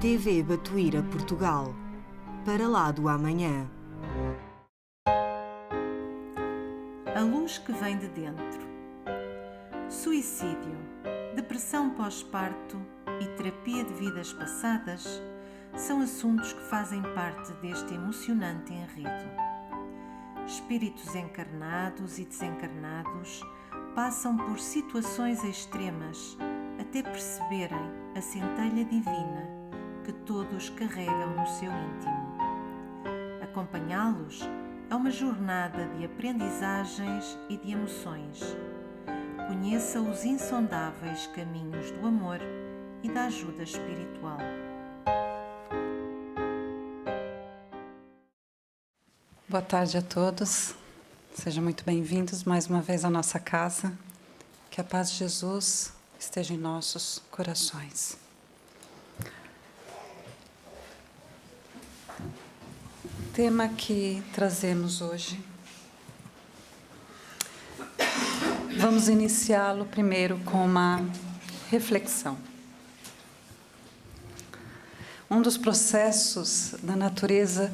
TV Batuíra Portugal. Para lá do amanhã. A luz que vem de dentro. Suicídio, depressão pós-parto e terapia de vidas passadas são assuntos que fazem parte deste emocionante enredo. Espíritos encarnados e desencarnados passam por situações extremas até perceberem a centelha divina que todos carregam no seu íntimo. Acompanhá-los é uma jornada de aprendizagens e de emoções. Conheça os insondáveis caminhos do amor e da ajuda espiritual. Boa tarde a todos. Sejam muito bem-vindos mais uma vez à nossa casa. Que a paz de Jesus esteja em nossos corações. O tema que trazemos hoje, vamos iniciá-lo primeiro com uma reflexão. Um dos processos da natureza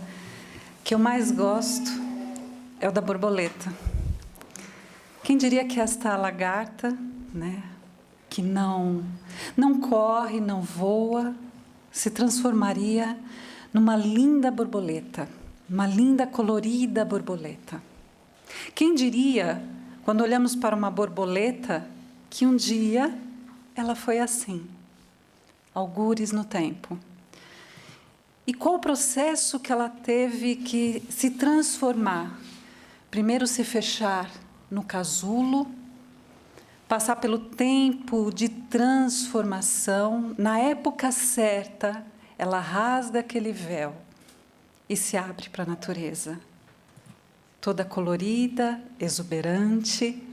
que eu mais gosto é o da borboleta. Quem diria que esta lagarta, que não corre, não voa, se transformaria numa linda borboleta, uma linda, colorida borboleta. Quem diria, quando olhamos para uma borboleta, que um dia ela foi assim, algures no tempo. E qual o processo que ela teve que se transformar? Primeiro se fechar no casulo, passar pelo tempo de transformação. Na época certa, ela rasga aquele véu e se abre para a natureza. Toda colorida, exuberante,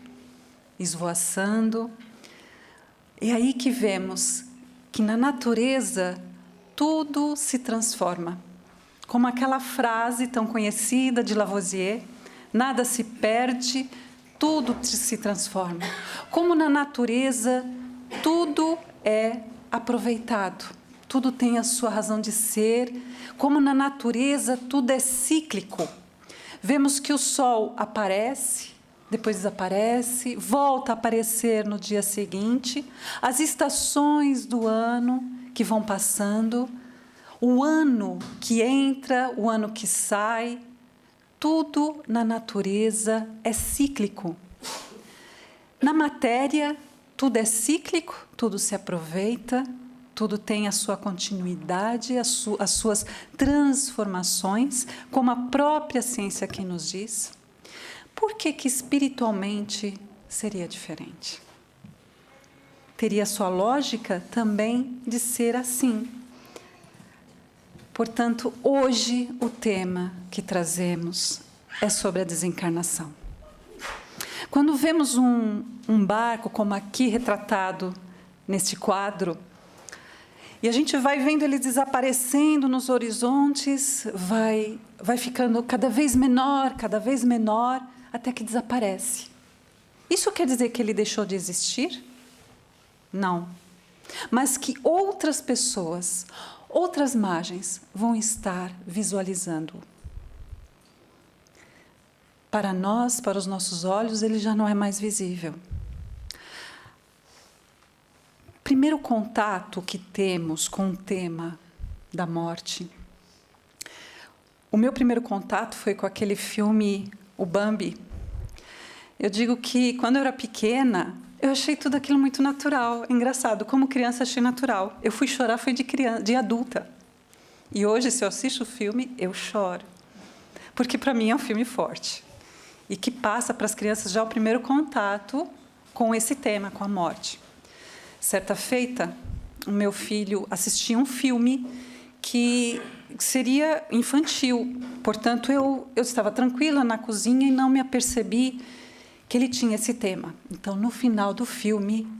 esvoaçando. E aí que vemos que na natureza tudo se transforma. Como aquela frase tão conhecida de Lavoisier, nada se perde, tudo se transforma. Como na natureza tudo é aproveitado, tudo tem a sua razão de ser. Como na natureza tudo é cíclico. Vemos que o sol aparece, depois desaparece, volta a aparecer no dia seguinte. As estações do ano que vão passando, o ano que entra, o ano que sai, tudo na natureza é cíclico. Na matéria, tudo é cíclico, tudo se aproveita, tudo tem a sua continuidade, as suas transformações, como a própria ciência aqui nos diz. Por que espiritualmente seria diferente? Teria sua lógica também de ser assim. Portanto, hoje o tema que trazemos é sobre a desencarnação. Quando vemos um barco, como aqui retratado neste quadro, e a gente vai vendo ele desaparecendo nos horizontes, vai ficando cada vez menor, até que desaparece. Isso quer dizer que ele deixou de existir? Não. Mas que outras pessoas, outras margens vão estar visualizando. Para nós, para os nossos olhos, ele já não é mais visível. Primeiro contato que temos com o tema da morte. O meu primeiro contato foi com aquele filme, O Bambi. Eu digo que, quando eu era pequena, eu achei tudo aquilo muito natural. Engraçado, como criança achei natural. Eu fui chorar, foi de adulta. E hoje, se eu assisto o filme, eu choro. Porque, para mim, é um filme forte. E que passa para as crianças já o primeiro contato com esse tema, com a morte. Certa feita, o meu filho assistia um filme que seria infantil. Portanto, eu estava tranquila na cozinha e não me apercebi que ele tinha esse tema. Então, no final do filme,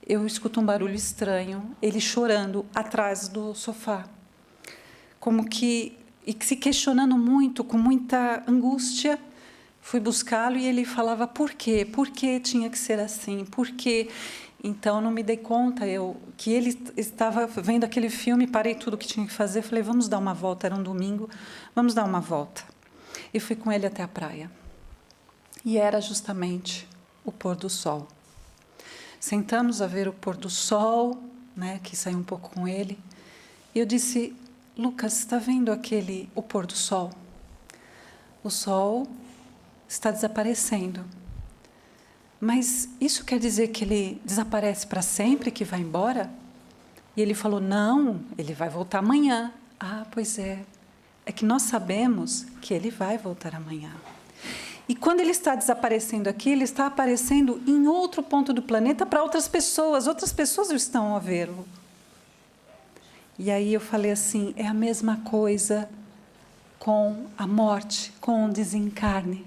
eu escuto um barulho estranho, ele chorando atrás do sofá. Como que, e se questionando muito, com muita angústia, fui buscá-lo e ele falava por quê? Por que tinha que ser assim? Por quê? Então, não me dei conta que ele estava vendo aquele filme, parei tudo que tinha que fazer, falei, vamos dar uma volta, era um domingo, vamos dar uma volta. E fui com ele até a praia. E era justamente o pôr do sol. Sentamos a ver o pôr do sol, né, que saiu um pouco com ele, e eu disse, Lucas, está vendo o pôr do sol? O sol está desaparecendo. Mas isso quer dizer que ele desaparece para sempre, que vai embora? E ele falou, não, ele vai voltar amanhã. Ah, pois é. É que nós sabemos que ele vai voltar amanhã. E quando ele está desaparecendo aqui, ele está aparecendo em outro ponto do planeta para outras pessoas estão a vê-lo. E aí eu falei assim, é a mesma coisa com a morte, com o desencarne.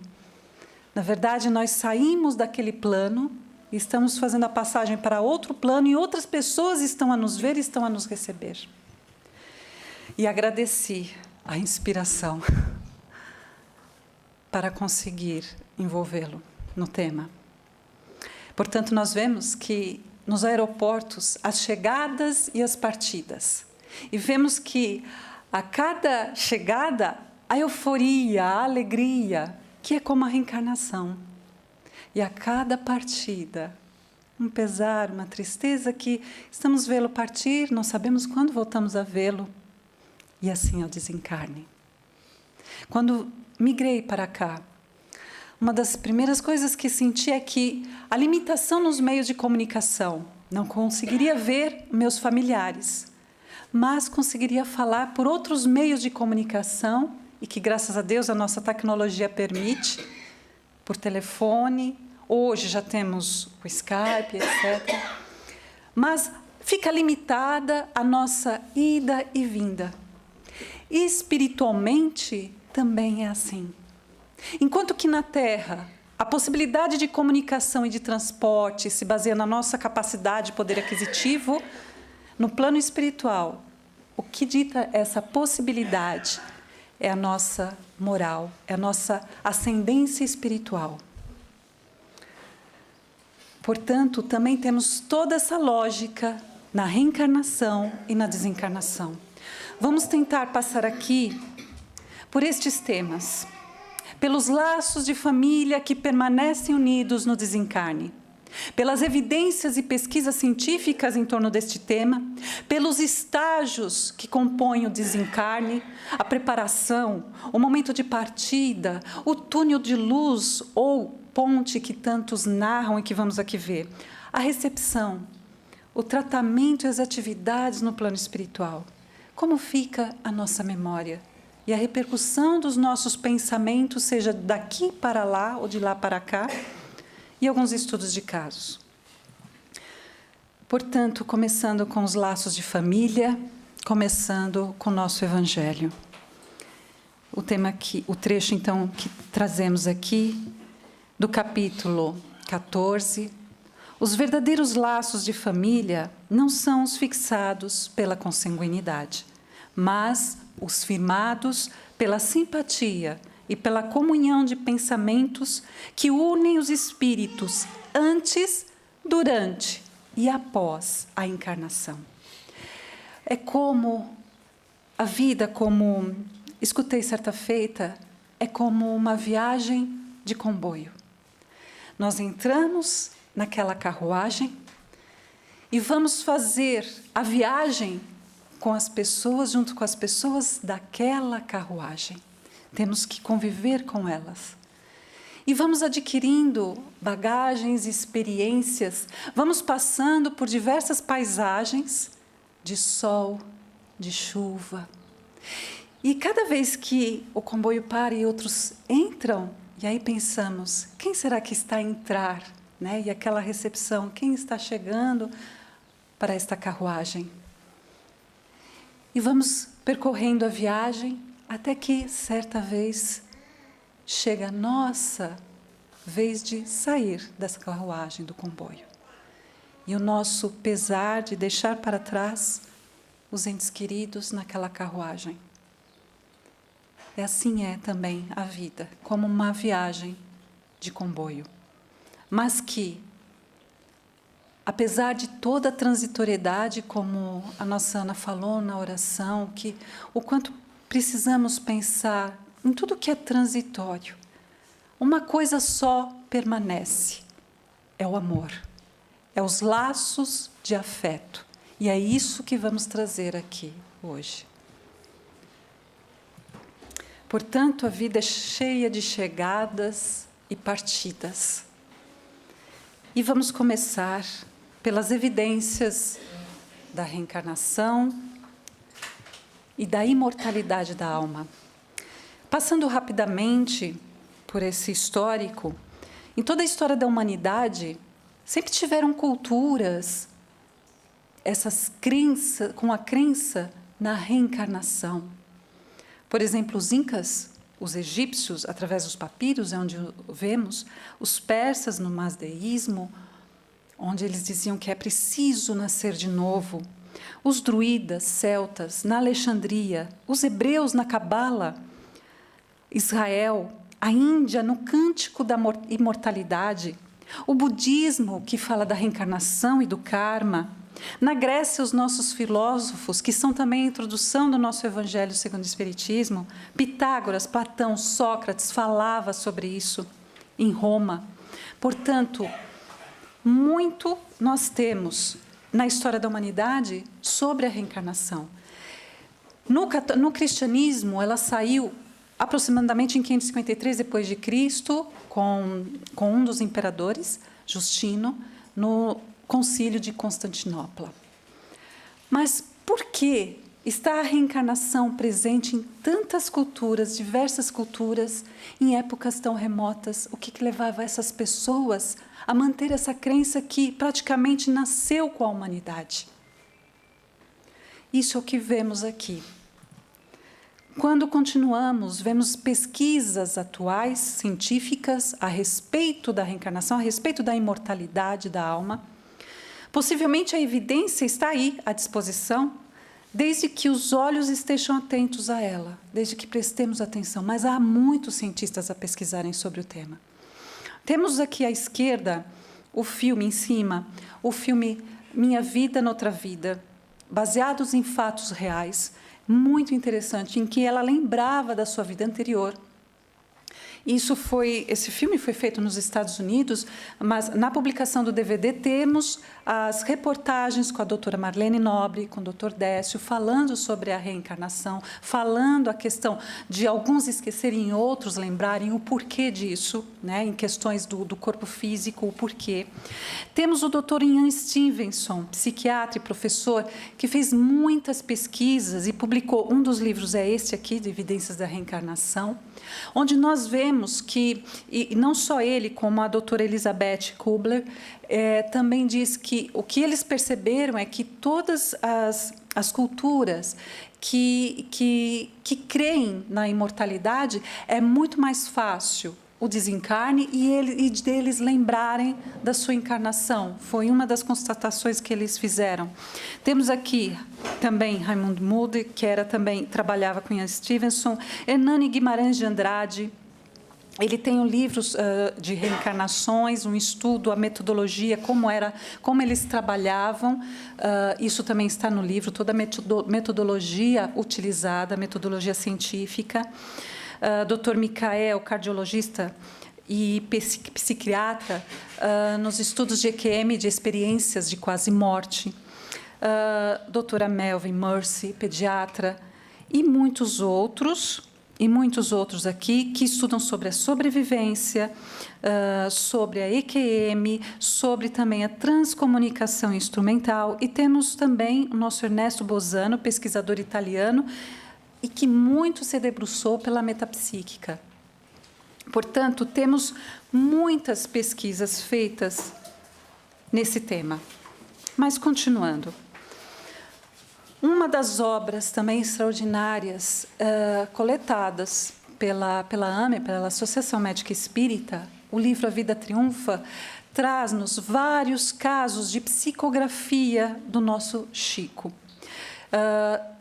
Na verdade, nós saímos daquele plano e estamos fazendo a passagem para outro plano e outras pessoas estão a nos ver e estão a nos receber. E agradeci a inspiração para conseguir envolvê-lo no tema. Portanto, nós vemos que nos aeroportos, as chegadas e as partidas. E vemos que a cada chegada, a euforia, a alegria, que é como a reencarnação. E a cada partida, um pesar, uma tristeza que estamos vê-lo partir, não sabemos quando voltamos a vê-lo. E assim é o desencarne. Quando migrei para cá, uma das primeiras coisas que senti é que a limitação nos meios de comunicação, não conseguiria ver meus familiares, mas conseguiria falar por outros meios de comunicação e que, graças a Deus, a nossa tecnologia permite, por telefone, hoje já temos o Skype, etc. Mas fica limitada a nossa ida e vinda. E espiritualmente também é assim. Enquanto que na Terra a possibilidade de comunicação e de transporte se baseia na nossa capacidade de poder aquisitivo, no plano espiritual, o que dita essa possibilidade é a nossa moral, é a nossa ascendência espiritual. Portanto, também temos toda essa lógica na reencarnação e na desencarnação. Vamos tentar passar aqui por estes temas, pelos laços de família que permanecem unidos no desencarne, pelas evidências e pesquisas científicas em torno deste tema, pelos estágios que compõem o desencarne, a preparação, o momento de partida, o túnel de luz ou ponte que tantos narram e que vamos aqui ver, a recepção, o tratamento e as atividades no plano espiritual, como fica a nossa memória e a repercussão dos nossos pensamentos, seja daqui para lá ou de lá para cá, e alguns estudos de casos. Portanto, começando com os laços de família, começando com o nosso Evangelho. O tema aqui, o trecho, então, que trazemos aqui, do capítulo 14, os verdadeiros laços de família não são os fixados pela consanguinidade, mas os firmados pela simpatia e pela comunhão de pensamentos que unem os espíritos antes, durante e após a encarnação. É como a vida, como escutei certa feita, é como uma viagem de comboio. Nós entramos naquela carruagem e vamos fazer a viagem com as pessoas, junto com as pessoas daquela carruagem. Temos que conviver com elas. E vamos adquirindo bagagens, experiências, vamos passando por diversas paisagens de sol, de chuva. E cada vez que o comboio para e outros entram, e aí pensamos, quem será que está a entrar? Né? E aquela recepção, quem está chegando para esta carruagem? E vamos percorrendo a viagem, até que, certa vez, chega a nossa vez de sair dessa carruagem do comboio. E o nosso pesar de deixar para trás os entes queridos naquela carruagem. E assim é também a vida, como uma viagem de comboio. Mas que apesar de toda a transitoriedade, como a nossa Ana falou na oração, que o quanto precisamos pensar em tudo que é transitório, uma coisa só permanece, é o amor, é os laços de afeto. E é isso que vamos trazer aqui hoje. Portanto, a vida é cheia de chegadas e partidas. E vamos começar pelas evidências da reencarnação e da imortalidade da alma. Passando rapidamente por esse histórico, em toda a história da humanidade, sempre tiveram culturas com a crença na reencarnação. Por exemplo, os incas, os egípcios, através dos papiros, é onde vemos, os persas no masdeísmo, onde eles diziam que é preciso nascer de novo, os druidas, celtas, na Alexandria, os hebreus na Cabala, Israel, a Índia no Cântico da Imortalidade, o budismo, que fala da reencarnação e do karma, na Grécia, os nossos filósofos, que são também a introdução do nosso Evangelho segundo o Espiritismo, Pitágoras, Platão, Sócrates, falava sobre isso em Roma. Portanto, muito nós temos na história da humanidade sobre a reencarnação. No cristianismo, ela saiu aproximadamente em 553 depois de Cristo, com um dos imperadores, Justino, no Concílio de Constantinopla. Mas por que está a reencarnação presente em tantas culturas, diversas culturas, em épocas tão remotas? O que levava essas pessoas a manter essa crença que praticamente nasceu com a humanidade? Isso é o que vemos aqui. Quando continuamos, vemos pesquisas atuais, científicas, a respeito da reencarnação, a respeito da imortalidade da alma. Possivelmente a evidência está aí à disposição, desde que os olhos estejam atentos a ela, desde que prestemos atenção. Mas há muitos cientistas a pesquisarem sobre o tema. Temos aqui à esquerda o filme em cima, o filme Minha Vida Noutra Vida, baseados em fatos reais, muito interessante, em que ela lembrava da sua vida anterior. Esse filme foi feito nos Estados Unidos, mas na publicação do DVD temos as reportagens com a doutora Marlene Nobre, com o doutor Décio, falando sobre a reencarnação, falando a questão de alguns esquecerem e outros lembrarem o porquê disso, né, em questões do corpo físico, o porquê. Temos o doutor Ian Stevenson, psiquiatra e professor, que fez muitas pesquisas e publicou, um dos livros é este aqui, de Evidências da Reencarnação, onde nós vemos que, e não só ele, como a doutora Elizabeth Kubler, também diz que o que eles perceberam é que todas as culturas que creem na imortalidade, é muito mais fácil o desencarne e deles lembrarem da sua encarnação. Foi uma das constatações que eles fizeram. Temos aqui também Raimundo Mulder, que trabalhava com Ian Stevenson, Hernani Guimarães de Andrade. Ele tem um livro de reencarnações, um estudo, a metodologia, como eles trabalhavam. Isso também está no livro, toda a metodologia utilizada, a metodologia científica. Dr. Michael, cardiologista e psiquiatra, nos estudos de EQM, de experiências de quase morte. Doutora Melvin Mercy, pediatra, e muitos outros aqui que estudam sobre a sobrevivência, sobre a EQM, sobre também a transcomunicação instrumental. E temos também o nosso Ernesto Bosano, pesquisador italiano, e que muito se debruçou pela metapsíquica. Portanto, temos muitas pesquisas feitas nesse tema. Mas, continuando, uma das obras também extraordinárias coletadas pela AME, pela Associação Médica Espírita, o livro A Vida Triunfa, traz-nos vários casos de psicografia do nosso Chico.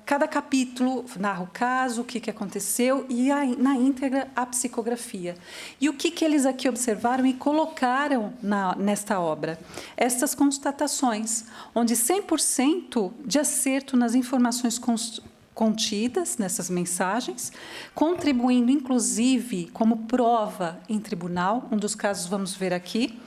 Cada capítulo narra o caso, o que aconteceu e, na íntegra, a psicografia. E o que eles aqui observaram e colocaram nesta obra? Estas constatações, onde 100% de acerto nas informações contidas nessas mensagens, contribuindo, inclusive, como prova em tribunal, um dos casos vamos ver aqui,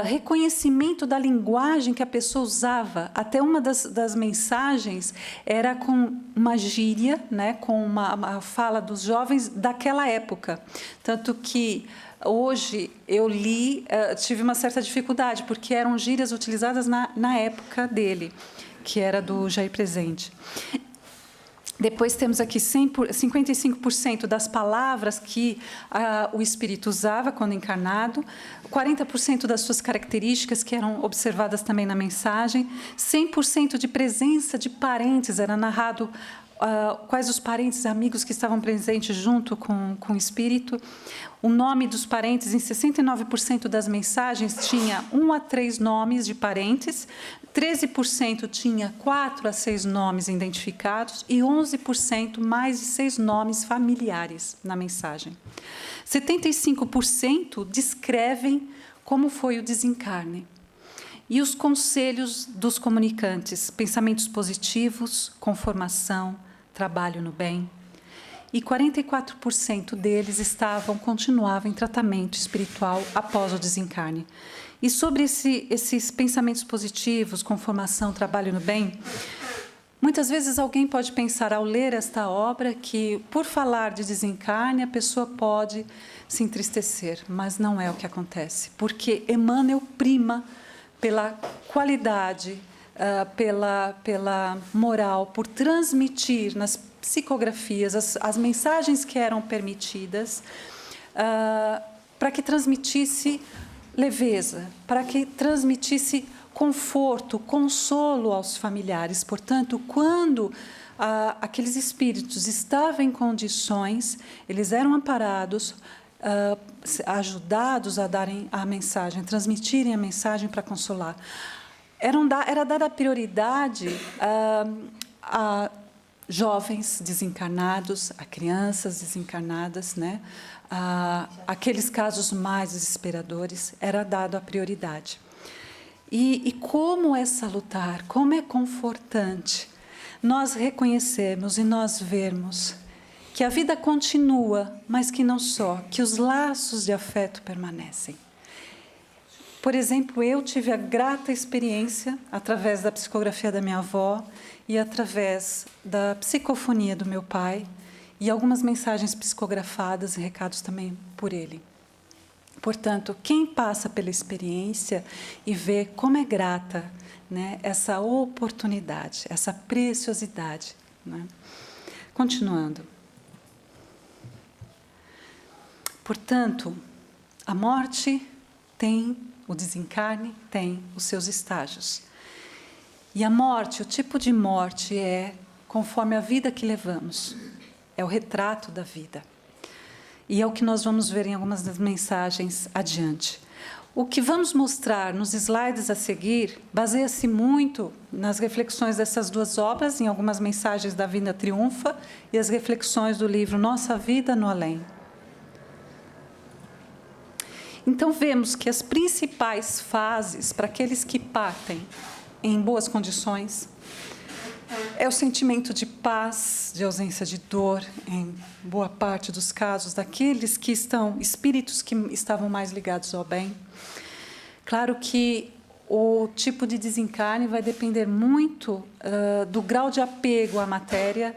reconhecimento da linguagem que a pessoa usava. Até uma das mensagens era com uma gíria, né, com uma fala dos jovens daquela época. Tanto que hoje eu li, tive uma certa dificuldade, porque eram gírias utilizadas na época dele, que era do Jair Presente. Depois temos aqui 55% das palavras que o espírito usava quando encarnado, 40% das suas características que eram observadas também na mensagem, 100% de presença de parentes, era narrado quais os parentes, amigos que estavam presentes junto com o espírito. O nome dos parentes, em 69% das mensagens, tinha 1 a 3 nomes de parentes, 13% tinha 4 a 6 nomes identificados e 11% mais de 6 nomes familiares na mensagem. 75% descrevem como foi o desencarne. E os conselhos dos comunicantes, pensamentos positivos, conformação, trabalho no bem. E 44% deles continuavam em tratamento espiritual após o desencarne. E sobre esses pensamentos positivos, conformação, trabalho no bem, muitas vezes alguém pode pensar, ao ler esta obra, que por falar de desencarne a pessoa pode se entristecer, mas não é o que acontece, porque Emmanuel prima pela qualidade, pela moral, por transmitir nas psicografias as mensagens que eram permitidas, para que transmitisse leveza, para que transmitisse conforto, consolo aos familiares. Portanto, quando aqueles espíritos estavam em condições, eles eram amparados, ajudados a darem a mensagem, transmitirem a mensagem para consolar. Era dada prioridade a jovens desencarnados, a crianças desencarnadas, né? Aqueles casos mais desesperadores, era dado a prioridade. E como é salutar, como é confortante nós reconhecermos e nós vermos que a vida continua, mas que não só, que os laços de afeto permanecem. Por exemplo, eu tive a grata experiência, através da psicografia da minha avó e através da psicofonia do meu pai, e algumas mensagens psicografadas e recados também por ele. Portanto, quem passa pela experiência e vê como é grata, né, essa oportunidade, essa preciosidade. Né? Continuando. Portanto, a morte tem, o desencarne tem os seus estágios. E a morte, o tipo de morte é conforme a vida que levamos. É o retrato da vida. E é o que nós vamos ver em algumas das mensagens adiante. O que vamos mostrar nos slides a seguir baseia-se muito nas reflexões dessas duas obras, em algumas mensagens da Vida Triunfa e as reflexões do livro Nossa Vida no Além. Então, vemos que as principais fases para aqueles que partem em boas condições é o sentimento de paz, de ausência de dor, em boa parte dos casos, daqueles que espíritos que estavam mais ligados ao bem. Claro que o tipo de desencarne vai depender muito do grau de apego à matéria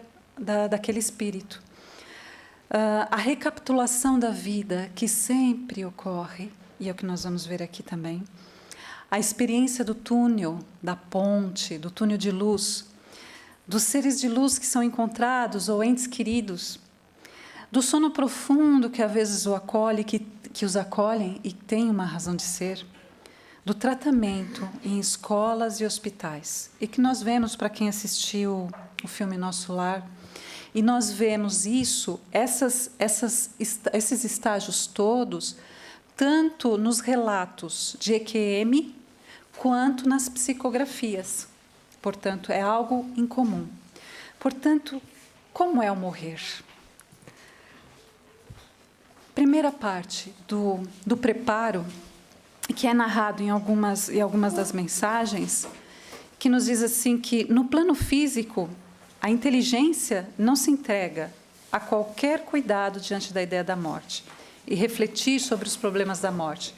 daquele espírito. A recapitulação da vida, que sempre ocorre, e é o que nós vamos ver aqui também, a experiência do túnel, da ponte, do túnel de luz, dos seres de luz que são encontrados ou entes queridos, do sono profundo que às vezes o acolhe, que os acolhem e tem uma razão de ser, do tratamento em escolas e hospitais, e que nós vemos para quem assistiu o filme Nosso Lar. E nós vemos esses estágios todos, tanto nos relatos de EQM, quanto nas psicografias. Portanto, é algo incomum. Portanto, como é o morrer? Primeira parte do preparo, que é narrado em algumas das mensagens, que nos diz assim que no plano físico, a inteligência não se entrega a qualquer cuidado diante da ideia da morte e refletir sobre os problemas da morte.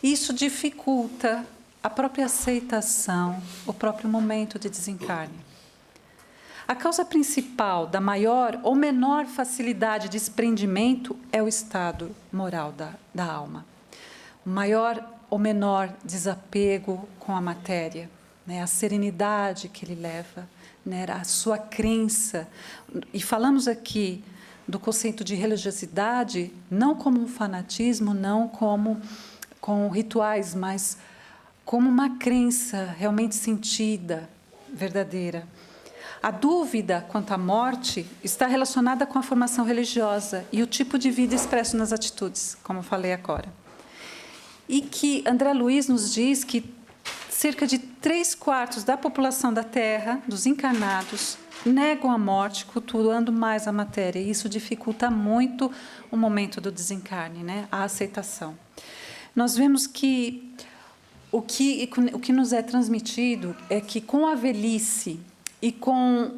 Isso dificulta a própria aceitação, o próprio momento de desencarne. A causa principal da maior ou menor facilidade de desprendimento é o estado moral da alma. O maior ou menor desapego com a matéria, né? A serenidade que ele leva, né? A sua crença. E falamos aqui do conceito de religiosidade não como um fanatismo, não como com rituais, mas como uma crença realmente sentida, verdadeira. A dúvida quanto à morte está relacionada com a formação religiosa e o tipo de vida expresso nas atitudes, como eu falei agora. E que André Luiz nos diz que cerca de 3/4 da população da Terra, dos encarnados, negam a morte, cultuando mais a matéria. E isso dificulta muito o momento do desencarne, né? A aceitação. Nós vemos que o que nos é transmitido é que com a velhice e com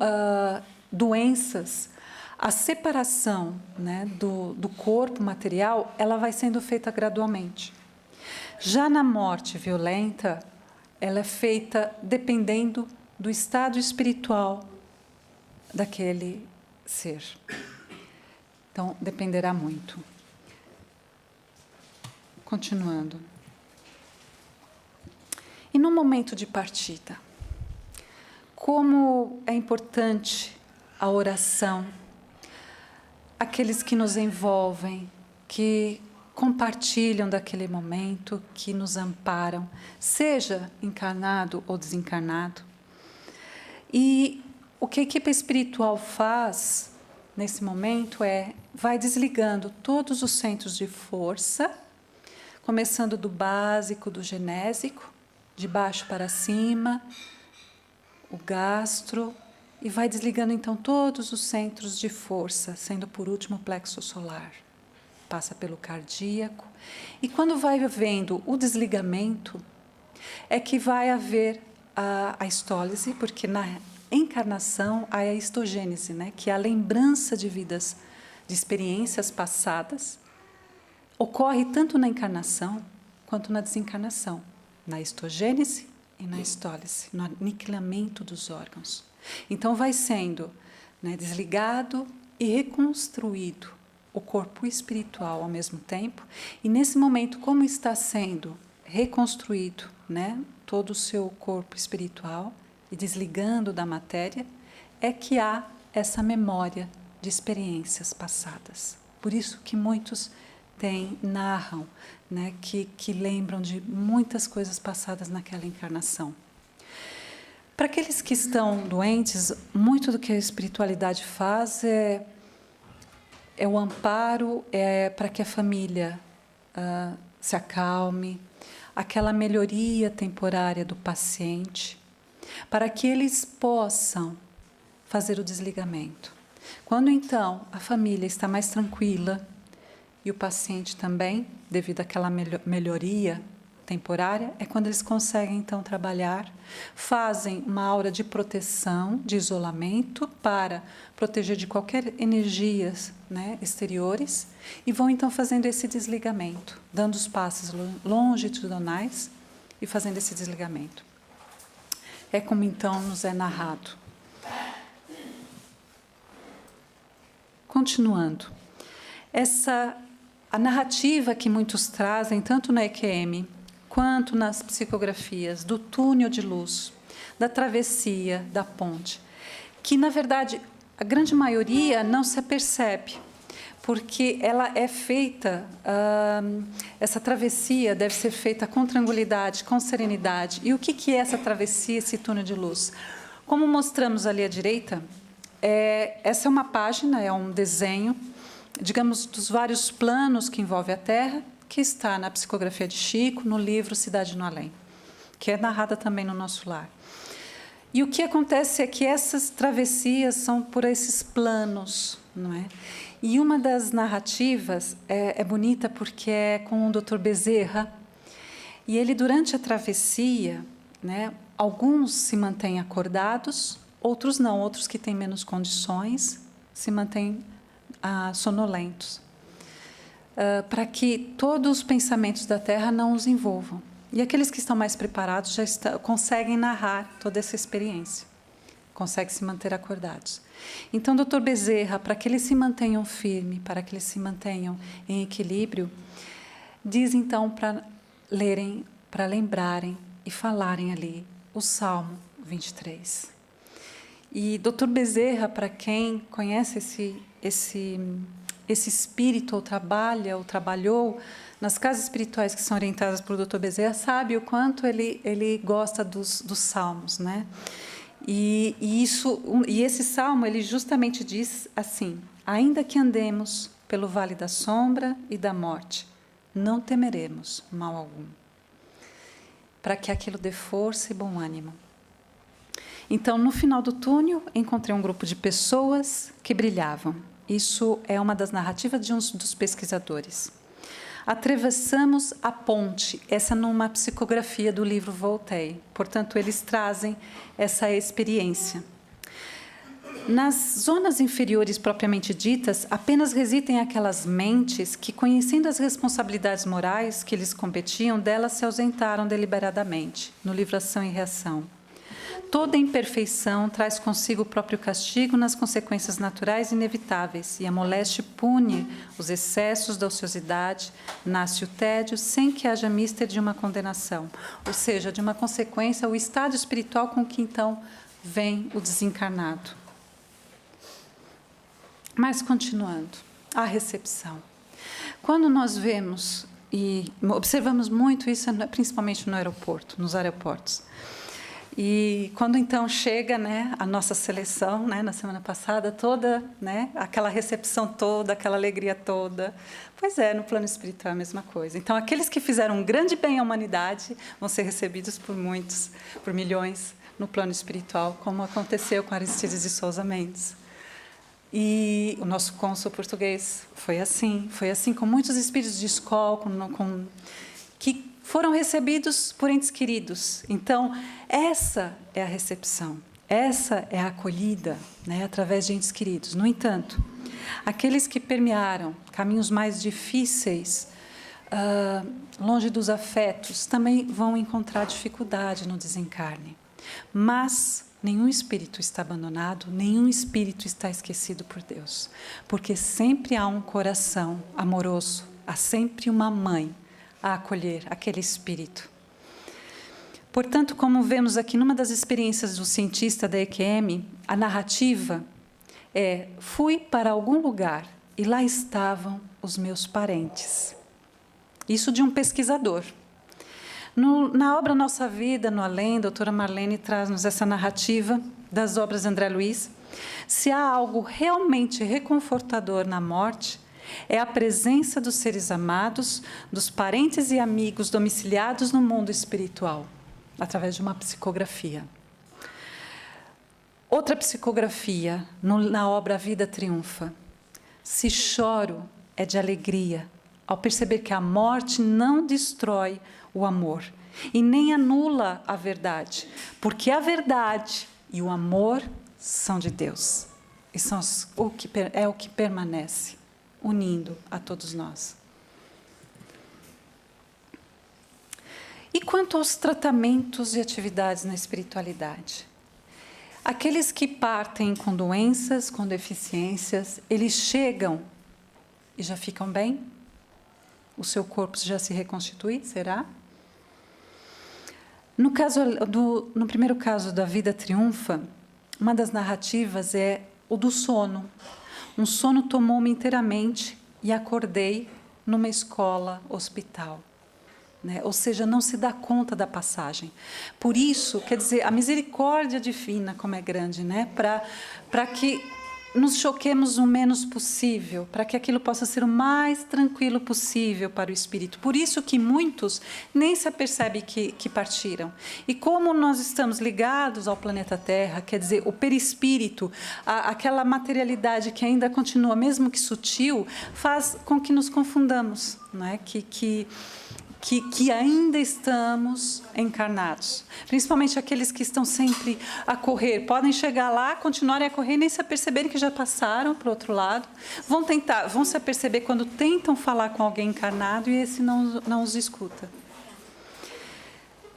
doenças, a separação, né, do corpo material, ela vai sendo feita gradualmente. Já na morte violenta, ela é feita dependendo do estado espiritual daquele ser. Então, dependerá muito. Continuando. E no momento de partida, como é importante a oração, aqueles que nos envolvem, que compartilham daquele momento, que nos amparam, seja encarnado ou desencarnado. E o que a equipe espiritual faz nesse momento vai desligando todos os centros de força, começando do básico, do genésico, de baixo para cima, o gastro, e vai desligando então todos os centros de força, sendo por último o plexo solar. Passa pelo cardíaco, e quando vai havendo o desligamento, é que vai haver a histólise, porque na encarnação há a histogênese, né, que é a lembrança de vidas, de experiências passadas, ocorre tanto na encarnação quanto na desencarnação, na histogênese e na histólise, no aniquilamento dos órgãos. Então vai sendo, né, desligado e reconstruído o corpo espiritual ao mesmo tempo, e nesse momento, como está sendo reconstruído, né, todo o seu corpo espiritual e desligando da matéria, é que há essa memória de experiências passadas. Por isso que muitos narram, né, que lembram de muitas coisas passadas naquela encarnação. Para aqueles que estão doentes, muito do que a espiritualidade faz é o amparo, para que a família se acalme, aquela melhoria temporária do paciente, para que eles possam fazer o desligamento. Quando então a família está mais tranquila, e o paciente também, devido àquela melhoria temporária, é quando eles conseguem então trabalhar, fazem uma aura de proteção, de isolamento, para proteger de qualquer energias, né, exteriores, e vão então fazendo esse desligamento, dando os passos longitudinais e fazendo esse desligamento. É como então nos é narrado. Continuando. A narrativa que muitos trazem, tanto na EQM quanto nas psicografias, do túnel de luz, da travessia, da ponte, que, na verdade, a grande maioria não se apercebe, porque ela é feita, essa travessia deve ser feita com tranquilidade, com serenidade. E o que é essa travessia, esse túnel de luz? Como mostramos ali à direita, essa é uma página, é um desenho, digamos, dos vários planos que envolve a Terra, que está na psicografia de Chico, no livro Cidade no Além, que é narrada também no Nosso Lar. E o que acontece é que essas travessias são por esses planos, não é? E uma das narrativas é bonita porque é com o Dr. Bezerra. E ele, durante a travessia, né, alguns se mantêm acordados, outros não, outros que têm menos condições se mantêm sonolentos, para que todos os pensamentos da Terra não os envolvam. E aqueles que estão mais preparados conseguem narrar toda essa experiência, conseguem se manter acordados. Então, Dr. Bezerra, para que eles se mantenham firmes, para que eles se mantenham em equilíbrio, diz então para lerem, para lembrarem e falarem ali o Salmo 23. E Dr. Bezerra, para quem conhece esse espírito, ou trabalha, ou trabalhou nas casas espirituais que são orientadas por Dr. Bezerra, sabe o quanto ele gosta dos salmos, né? E esse salmo, ele justamente diz assim: ainda que andemos pelo vale da sombra e da morte, não temeremos mal algum, para que aquilo dê força e bom ânimo. Então, no final do túnel, encontrei um grupo de pessoas que brilhavam. Isso é uma das narrativas de um dos pesquisadores. Atravessamos a ponte, essa numa psicografia do livro Voltaire. Portanto, eles trazem essa experiência. Nas zonas inferiores propriamente ditas, apenas residem aquelas mentes que, conhecendo as responsabilidades morais que lhes competiam, delas se ausentaram deliberadamente, no livro Ação e Reação. Toda imperfeição traz consigo o próprio castigo nas consequências naturais inevitáveis, e a moléstia pune os excessos da ociosidade, nasce o tédio, sem que haja mister de uma condenação, ou seja, de uma consequência, o estado espiritual com que então vem o desencarnado. Mas continuando, a recepção. Quando nós vemos, e observamos muito isso, principalmente no aeroporto, nos aeroportos, e quando então chega, né, a nossa seleção, né, na semana passada, toda, né, aquela recepção toda, aquela alegria toda, pois é, no plano espiritual é a mesma coisa. Então, aqueles que fizeram um grande bem à humanidade vão ser recebidos por muitos, por milhões, no plano espiritual, como aconteceu com Aristides de Souza Mendes. E o nosso cônsul português foi assim com muitos espíritos de escola, que foram recebidos por entes queridos. Então, essa é a recepção, essa é a acolhida, né, através de entes queridos. No entanto, aqueles que permearam caminhos mais difíceis, longe dos afetos, também vão encontrar dificuldade no desencarne. Mas nenhum espírito está abandonado, nenhum espírito está esquecido por Deus, porque sempre há um coração amoroso, há sempre uma mãe a acolher aquele espírito. Portanto, como vemos aqui numa das experiências do cientista da EQM, a narrativa é: fui para algum lugar e lá estavam os meus parentes. Isso de um pesquisador. Na obra Nossa Vida, no Além, a doutora Marlene traz-nos essa narrativa das obras de André Luiz. Se há algo realmente reconfortador na morte, é a presença dos seres amados, dos parentes e amigos domiciliados no mundo espiritual, através de uma psicografia. Outra psicografia, na obra A Vida Triunfa. Se choro, é de alegria, ao perceber que a morte não destrói o amor e nem anula a verdade, porque a verdade e o amor são de Deus e são o que permanece, unindo a todos nós. E quanto aos tratamentos e atividades na espiritualidade? Aqueles que partem com doenças, com deficiências, eles chegam e já ficam bem? O seu corpo já se reconstitui, será? No primeiro caso da Vida Triunfa, uma das narrativas é o do sono. Um sono tomou-me inteiramente e acordei numa escola hospital. Né? Ou seja, não se dá conta da passagem. Por isso, quer dizer, a misericórdia divina, como é grande, né? Para que nos choquemos o menos possível, para que aquilo possa ser o mais tranquilo possível para o espírito. Por isso que muitos nem se apercebem que partiram. E como nós estamos ligados ao planeta Terra, quer dizer, o perispírito, aquela materialidade que ainda continua, mesmo que sutil, faz com que nos confundamos, não é? Que ainda estamos encarnados. Principalmente aqueles que estão sempre a correr. Podem chegar lá, continuarem a correr e nem se aperceberem que já passaram para o outro lado. Vão se aperceber quando tentam falar com alguém encarnado e esse não os escuta.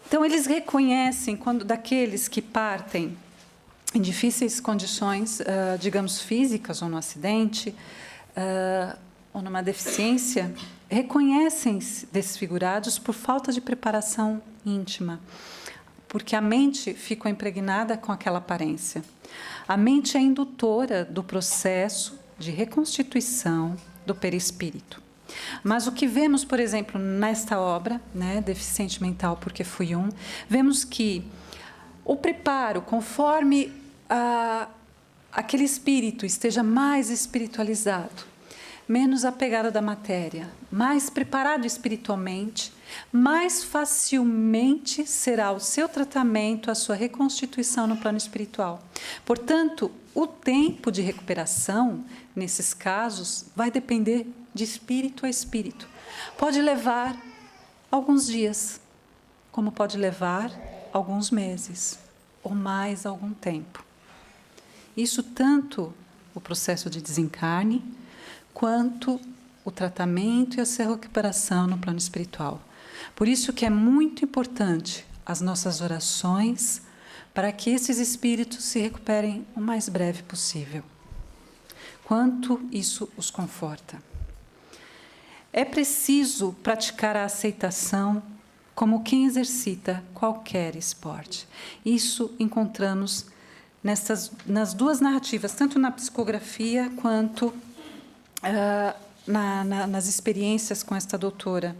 Então, eles reconhecem, daqueles que partem em difíceis condições, digamos, físicas ou no acidente, ou numa deficiência, reconhecem-se desfigurados por falta de preparação íntima, porque a mente ficou impregnada com aquela aparência. A mente é indutora do processo de reconstituição do perispírito. Mas o que vemos, por exemplo, nesta obra, né, Deficiente Mental Porque Fui Um, vemos que o preparo, conforme aquele espírito esteja mais espiritualizado, menos apegado da matéria, mais preparado espiritualmente, mais facilmente será o seu tratamento, a sua reconstituição no plano espiritual. Portanto, o tempo de recuperação, nesses casos, vai depender de espírito a espírito. Pode levar alguns dias, como pode levar alguns meses, ou mais algum tempo. Isso tanto o processo de desencarne, quanto o tratamento e a sua recuperação no plano espiritual. Por isso que é muito importante as nossas orações para que esses espíritos se recuperem o mais breve possível. Quanto isso os conforta. É preciso praticar a aceitação como quem exercita qualquer esporte. Isso encontramos nas duas narrativas, tanto na psicografia quanto nas experiências com esta doutora.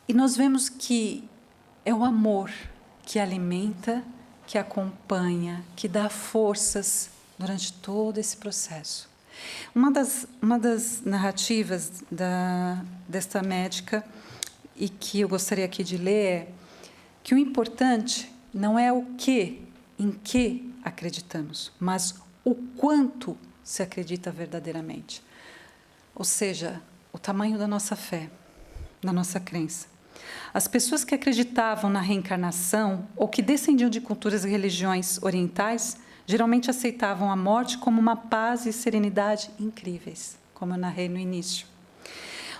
E nós vemos que é o amor que alimenta, que acompanha, que dá forças durante todo esse processo. Uma das narrativas desta médica, e que eu gostaria aqui de ler, é que o importante não é em que acreditamos, mas o quanto se acredita verdadeiramente. Ou seja, o tamanho da nossa fé, da nossa crença. As pessoas que acreditavam na reencarnação ou que descendiam de culturas e religiões orientais geralmente aceitavam a morte como uma paz e serenidade incríveis, como eu narrei no início.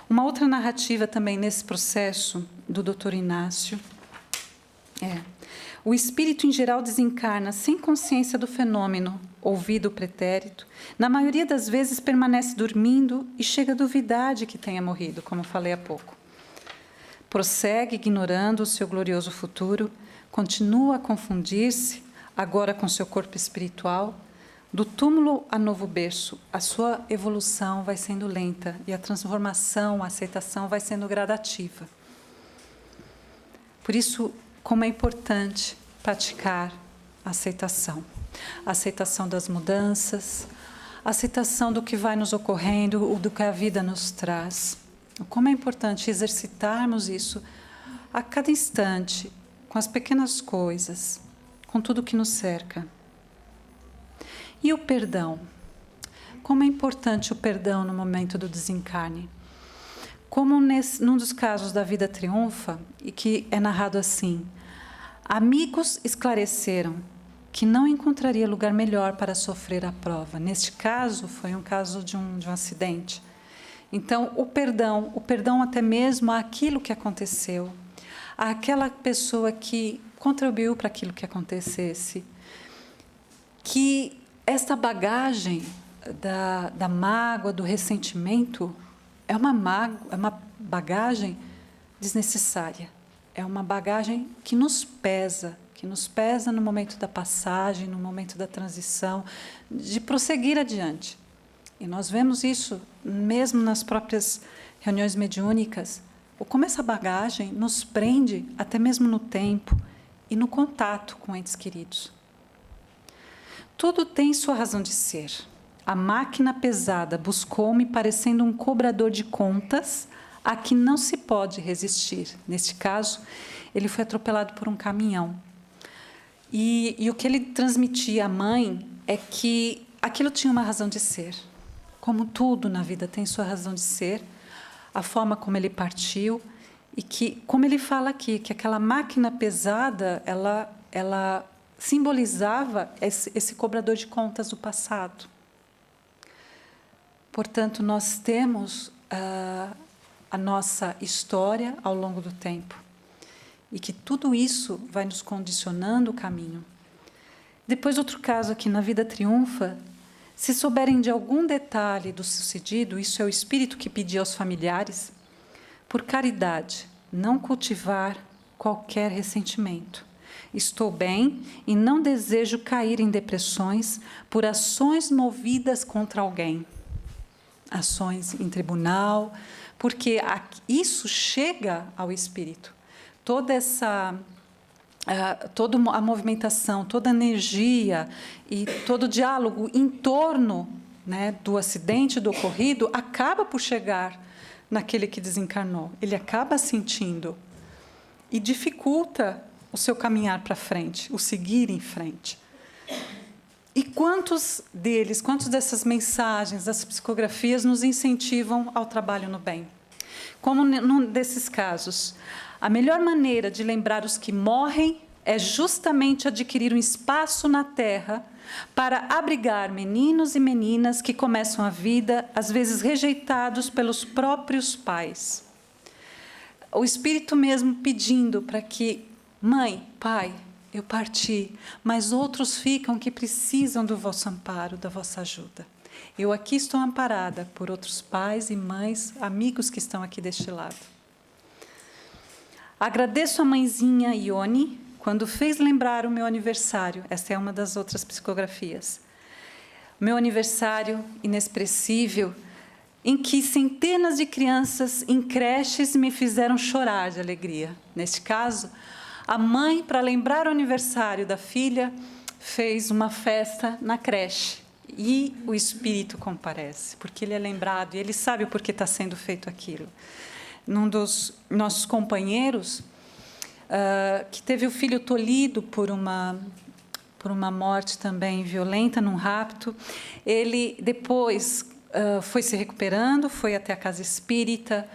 Uma outra narrativa também nesse processo do Dr. Inácio é: o espírito em geral desencarna sem consciência do fenômeno, ouvido o pretérito, na maioria das vezes permanece dormindo e chega a duvidar de que tenha morrido, como falei há pouco. Prossegue ignorando o seu glorioso futuro, continua a confundir-se, agora com seu corpo espiritual. Do túmulo a novo berço, a sua evolução vai sendo lenta e a transformação, a aceitação vai sendo gradativa. Por isso, como é importante praticar a aceitação. A aceitação das mudanças, a aceitação do que vai nos ocorrendo, do que a vida nos traz. Como é importante exercitarmos isso a cada instante, com as pequenas coisas, com tudo que nos cerca. E o perdão? Como é importante o perdão no momento do desencarne? Como num dos casos da Vida Triunfa, e que é narrado assim: amigos esclareceram que não encontraria lugar melhor para sofrer a prova. Neste caso, foi um caso de um acidente. Então, o perdão até mesmo àquilo que aconteceu, àquela pessoa que contribuiu para aquilo que acontecesse, que esta bagagem da mágoa, do ressentimento, é uma bagagem desnecessária, é uma bagagem que nos pesa no momento da passagem, no momento da transição, de prosseguir adiante. E nós vemos isso mesmo nas próprias reuniões mediúnicas, como essa bagagem nos prende até mesmo no tempo e no contato com entes queridos. Tudo tem sua razão de ser. a máquina pesada buscou-me parecendo um cobrador de contas a que não se pode resistir. Neste caso, ele foi atropelado por um caminhão. E o que ele transmitia à mãe é que aquilo tinha uma razão de ser. Como tudo na vida tem sua razão de ser, a forma como ele partiu, e que, como ele fala aqui, que aquela máquina pesada, ela simbolizava esse cobrador de contas do passado. Portanto, nós temos a nossa história ao longo do tempo. E que tudo isso vai nos condicionando o caminho. Depois, outro caso aqui na Vida Triunfa, se souberem de algum detalhe do sucedido, isso é o espírito que pedia aos familiares, por caridade, não cultivar qualquer ressentimento. Estou bem e não desejo cair em depressões por ações movidas contra alguém. Ações em tribunal, porque isso chega ao espírito. Toda a movimentação, toda a energia e todo o diálogo em torno, né, do acidente, do ocorrido, acaba por chegar naquele que desencarnou. Ele acaba sentindo e dificulta o seu caminhar para frente, o seguir em frente. E quantos dessas mensagens, dessas psicografias nos incentivam ao trabalho no bem? Como num desses casos, a melhor maneira de lembrar os que morrem é justamente adquirir um espaço na Terra para abrigar meninos e meninas que começam a vida, às vezes rejeitados pelos próprios pais. O Espírito mesmo pedindo para que, mãe, pai, eu parti, mas outros ficam que precisam do vosso amparo, da vossa ajuda. Eu aqui estou amparada por outros pais e mães, amigos que estão aqui deste lado. Agradeço a mãezinha Ione quando fez lembrar o meu aniversário. Essa é uma das outras psicografias. Meu aniversário inexpressível, em que centenas de crianças em creches me fizeram chorar de alegria. Neste caso, a mãe, para lembrar o aniversário da filha, fez uma festa na creche. E o espírito comparece, porque ele é lembrado e ele sabe o porquê está sendo feito aquilo. Num dos nossos companheiros, que teve o filho tolhido por uma morte também violenta, num rapto, ele depois foi se recuperando, foi até a casa espírita,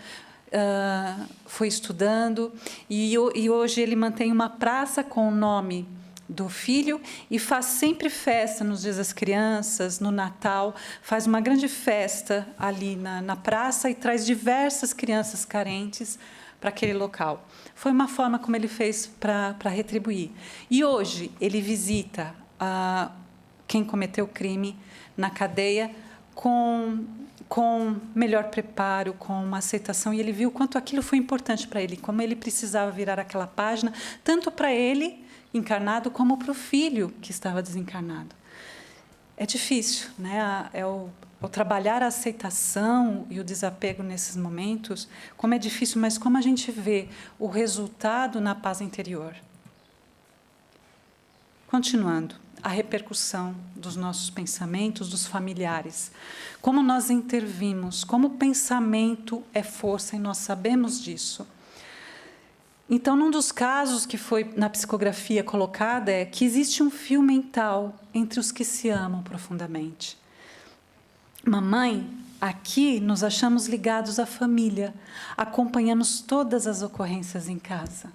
foi estudando, e hoje ele mantém uma praça com o nome do filho e faz sempre festa nos dias das crianças, no Natal, faz uma grande festa ali na praça e traz diversas crianças carentes para aquele local. Foi uma forma como ele fez para retribuir. E hoje ele visita quem cometeu o crime na cadeia com melhor preparo, com uma aceitação, e ele viu quanto aquilo foi importante para ele, como ele precisava virar aquela página, tanto para ele encarnado como para o filho que estava desencarnado. É difícil, né? O trabalhar a aceitação e o desapego nesses momentos, como é difícil, mas como a gente vê o resultado na paz interior. Continuando, a repercussão dos nossos pensamentos, dos familiares. Como nós intervimos, como o pensamento é força e nós sabemos disso. Então, num dos casos que foi na psicografia colocada é que existe um fio mental entre os que se amam profundamente. Mamãe, aqui nos achamos ligados à família, acompanhamos todas as ocorrências em casa.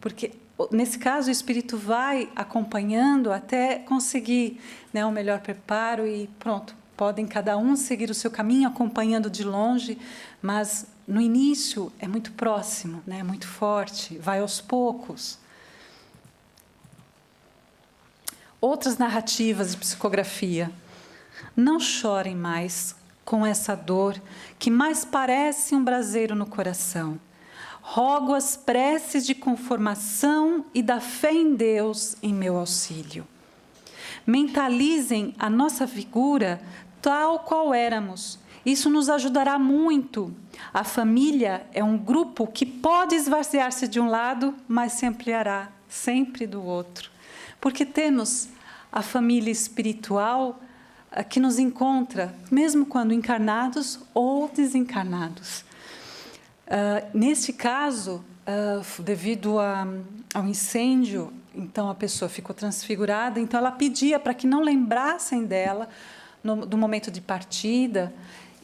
Porque, nesse caso, o espírito vai acompanhando até conseguir, né, um melhor preparo e pronto, podem cada um seguir o seu caminho, acompanhando de longe, mas no início é muito próximo, né, muito forte, vai aos poucos. Outras narrativas de psicografia. Não chorem mais com essa dor que mais parece um braseiro no coração. Rogo as preces de conformação e da fé em Deus em meu auxílio. Mentalizem a nossa figura tal qual éramos. Isso nos ajudará muito. A família é um grupo que pode esvaziar-se de um lado, mas se ampliará sempre do outro. Porque temos a família espiritual que nos encontra, mesmo quando encarnados ou desencarnados. Neste caso, devido ao incêndio, então a pessoa ficou transfigurada, então ela pedia para que não lembrassem dela do momento de partida,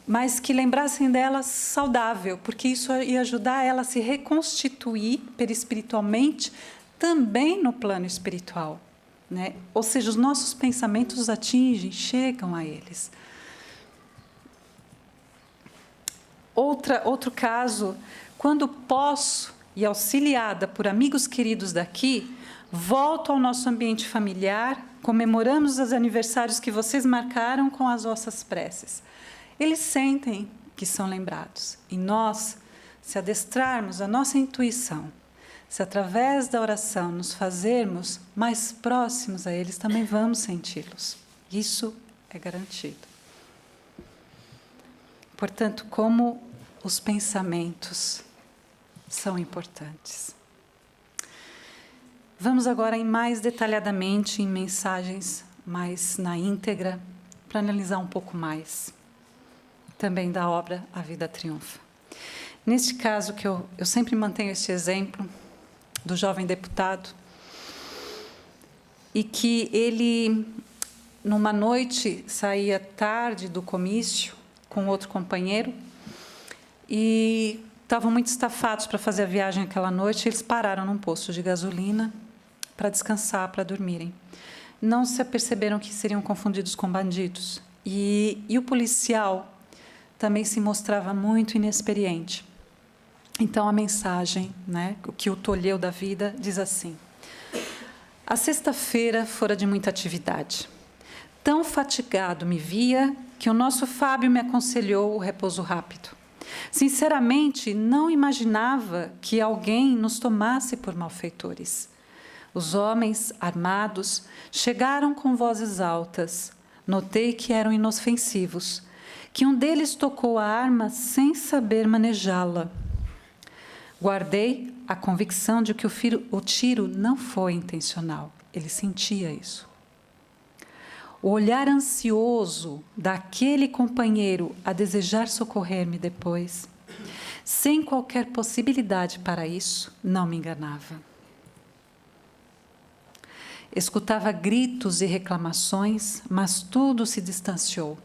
mas que lembrassem dela saudável, porque isso ia ajudar ela a se reconstituir perispiritualmente também no plano espiritual, né? Ou seja, os nossos pensamentos os atingem, chegam a eles. Outro caso, quando posso e auxiliada por amigos queridos daqui, volto ao nosso ambiente familiar, comemoramos os aniversários que vocês marcaram com as vossas preces. Eles sentem que são lembrados. E nós, se adestrarmos a nossa intuição, se através da oração nos fazermos mais próximos a eles, também vamos senti-los. Isso é garantido. Portanto, como os pensamentos são importantes. Vamos agora mais detalhadamente em mensagens mais na íntegra, para analisar um pouco mais também da obra A Vida Triunfa. Neste caso, que eu sempre mantenho este exemplo do jovem deputado, e que ele, numa noite, saía tarde do comício com outro companheiro e estavam muito estafados para fazer a viagem aquela noite. Eles pararam num posto de gasolina para descansar, para dormirem. Não se aperceberam que seriam confundidos com bandidos. E o policial também se mostrava muito inexperiente. Então, a mensagem, né, o que o tolheu da vida, diz assim: a sexta-feira fora de muita atividade. Tão fatigado me via que o nosso Fábio me aconselhou o repouso rápido. Sinceramente, não imaginava que alguém nos tomasse por malfeitores. Os homens, armados, chegaram com vozes altas. Notei que eram inofensivos, que um deles tocou a arma sem saber manejá-la. Guardei a convicção de que o tiro não foi intencional. Ele sentia isso. O olhar ansioso daquele companheiro a desejar socorrer-me depois, sem qualquer possibilidade para isso, não me enganava. Escutava gritos e reclamações, mas tudo se distanciou.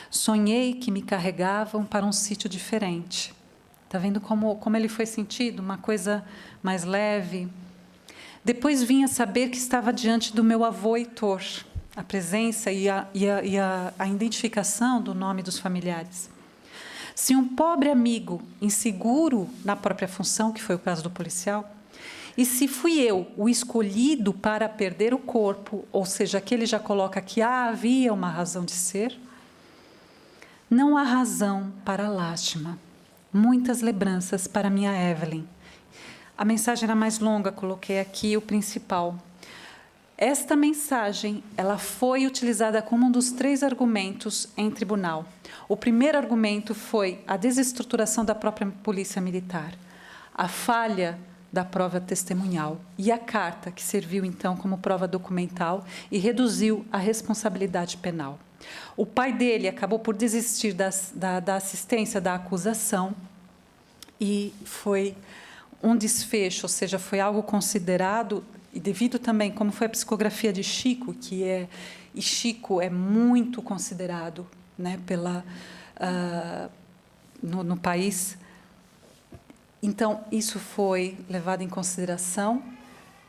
Sonhei que me carregavam para um sítio diferente. Está vendo como ele foi sentido? Uma coisa mais leve. Depois vim a saber que estava diante do meu avô Heitor, a presença e a identificação do nome dos familiares. Se um pobre amigo, inseguro na própria função, que foi o caso do policial, e se fui eu o escolhido para perder o corpo, ou seja, que ele já coloca que havia uma razão de ser, não há razão para a lástima. Muitas lembranças para minha Evelyn. A mensagem era mais longa, coloquei aqui o principal. Esta mensagem, ela foi utilizada como um dos 3 argumentos em tribunal. O primeiro argumento foi a desestruturação da própria polícia militar, a falha da prova testemunhal e a carta que serviu, então, como prova documental e reduziu a responsabilidade penal. O pai dele acabou por desistir da assistência da acusação e foi um desfecho, ou seja, foi algo considerado, e devido também, como foi a psicografia de Chico, e Chico é muito considerado, né, no país. Então, isso foi levado em consideração,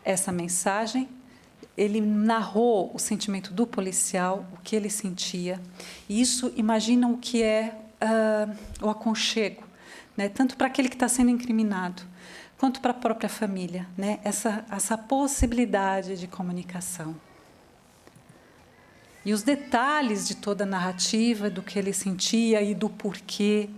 essa mensagem. Ele narrou o sentimento do policial, o que ele sentia. E isso, imaginam o que é o aconchego, né? Tanto para aquele que está sendo incriminado, quanto para a própria família, né? Essa possibilidade de comunicação. E os detalhes de toda a narrativa, do que ele sentia e do porquê,